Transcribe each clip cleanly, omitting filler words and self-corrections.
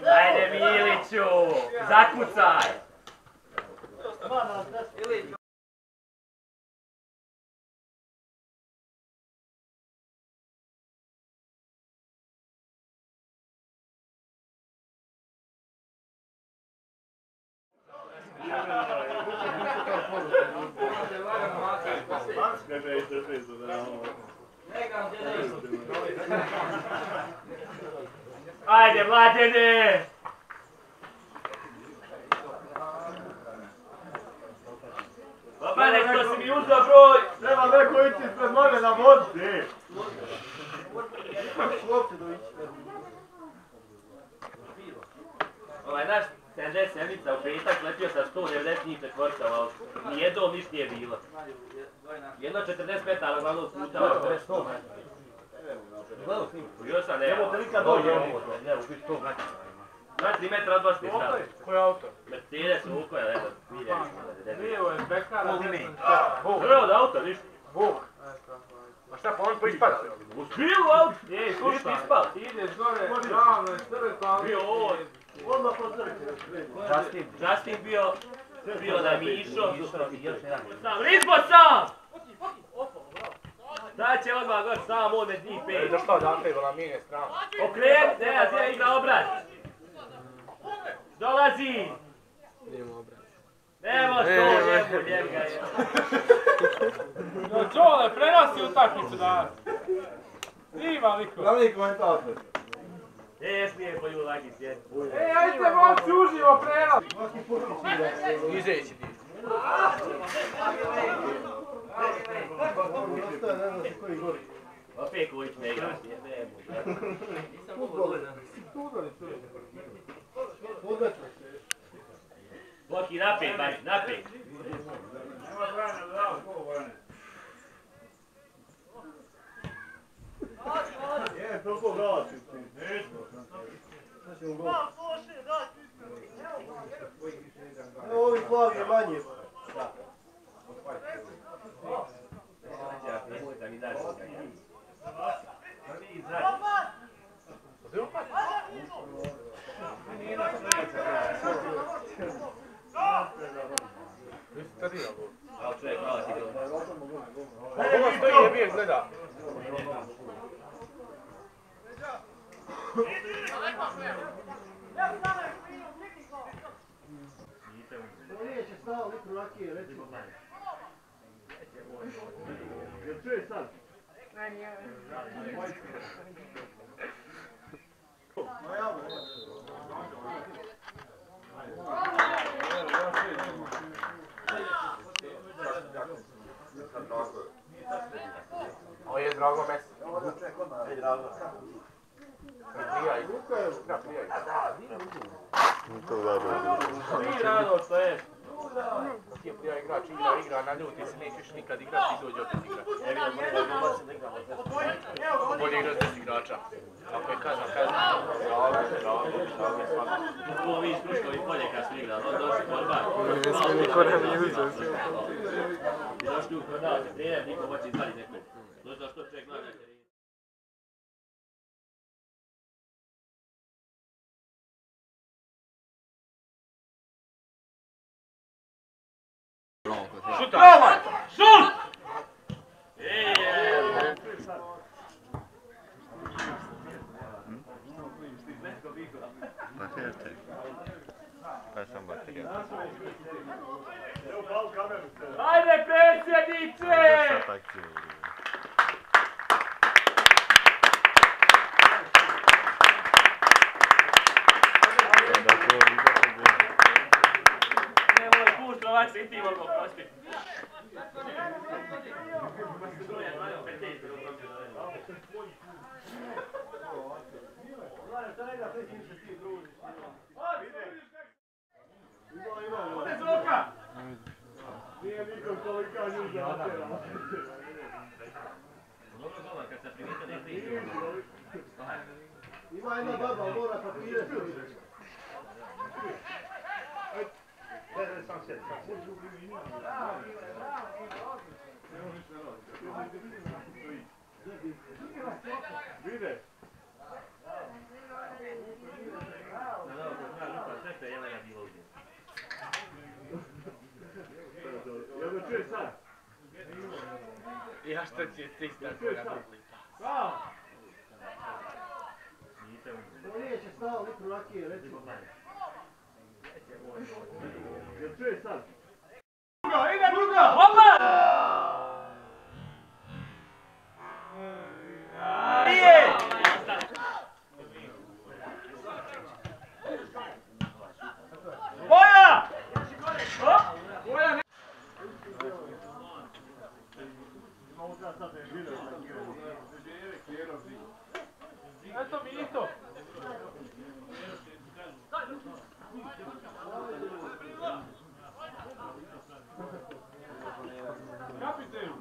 Ajde Miliću, zakucaj! Ajde, Mladene! Babane, što si mi uzao broj? Treba neko ići ispred noge na vodi. Naš 70-70 u petak letio sa 190 njih četvorca u auto. Nijednom niš nije bilo. Jedno 40 metara glavnog puta. Još sam nema. Ne, u biti to znači. 2-3 metra od vas ti stao. Koji auto? Mercedes, Vuko je lepo. Nije u SBK-a. Prvo da auto, ništa. Vuk. A šta, pa on po ispada? Uspio auto! Nije, slušaj, ispao. Ti ideš gore, ravno je crkva. Bio ovo. Odmah po crkvi. Justin bio na Mišo. Rizbo sam! Sad će odmah gor sam ode njih pet. Da šta odakle, vola mine strano. Okren, ne igra obrat. Dolazi! Idemo obrat. Nemo sto, njega je. Čole, prenosi utakmicu danas. Ima liko. Glavni komentator. Smije po Julaki sjeti. Ajde, moći uživo prenos. Izeći ti. Opet Ković ne igraš, Boki napet, Bajs, napet. Toliko vrati. Ovi plavi je manje. Ovo stoji je bijeg gleda. Nije će stao litru rakije, recimo. Jel čuje sad? Ovo je Drago Messi. Ej, Drago. Prijaj. To udario. Ti rado, što je? Ti je prijaj igrač, igra, naljuti se, nećeš nikad igrati i dođe opet igrati. Bolje igrati bez igrača. Ako je kazna. Ovo vi iskruškovi polje kad su igrali, on došli borbar. Niko ne mi uzeo sve. I došli u prodao se trener, niko moći izvali nekog. Došao što čovjek gleda na terenu. Šuta! Šut! Baterite. Pa sam baterija. Ajde predsjedniče! Nemoj pušt, ovak se i ti mogu prosti. Nije nikom tolika ljuda natjera. Dobro, kad se primite, ne prije. Ima jedna baba, mora papire sličiti. Sam sjedi. Vide. Ja što će 300 koja duplika. Nije će stao litru rakije, recimo. Jel čuje sad? Ide druga! Opa! Nije! Boja! Boja ne... Eto mi i to. Kapitelu!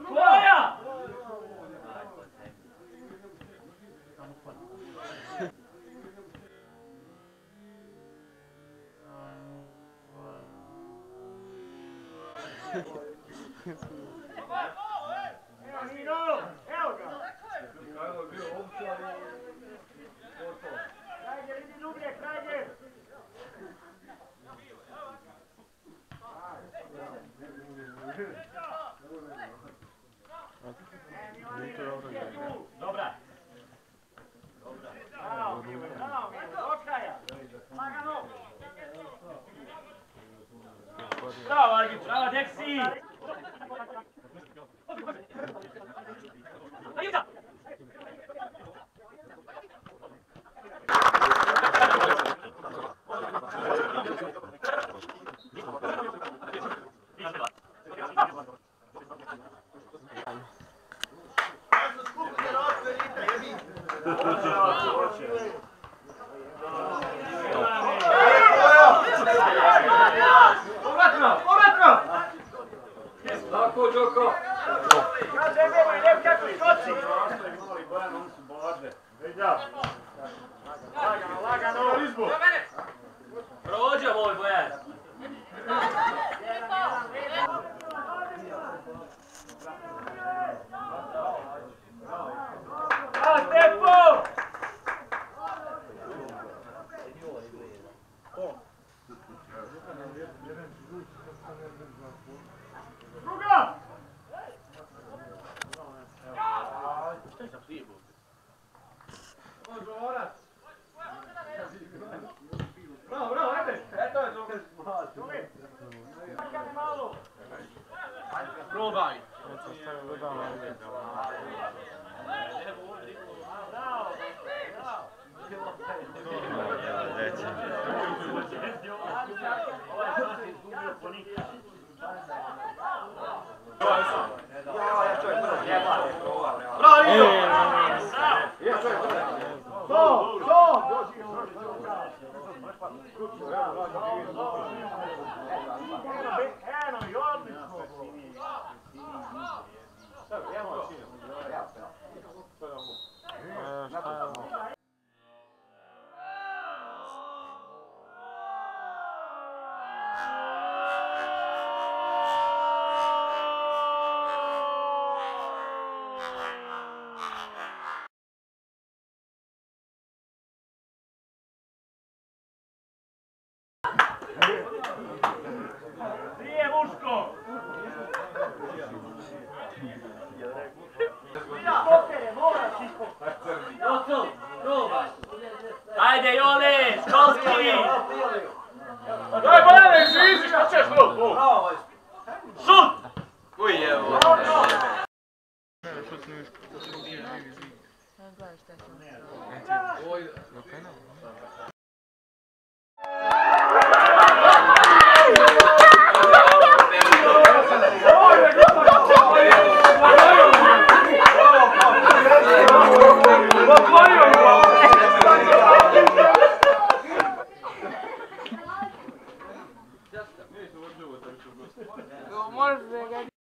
Boja! Dobra. Bravo, Argić, bravo, Deksi! Tako, Đoko! Kaže, nemoj, ne kako skoci! Mali Bojan, oni su boladne. Vedja! Lagano, lagano! Prođe moj Bojan! A, tempo! Druga! Bravo, bravo, ajde! Eto je Đuka. Čekaj malo! Probaj! Bravo! Prije muško! Ajde Jone, školski! Daj Bojane, žizi, šta ćeš tu? Šut! Uj, evo! Gledaj šta sam Oj, ovoga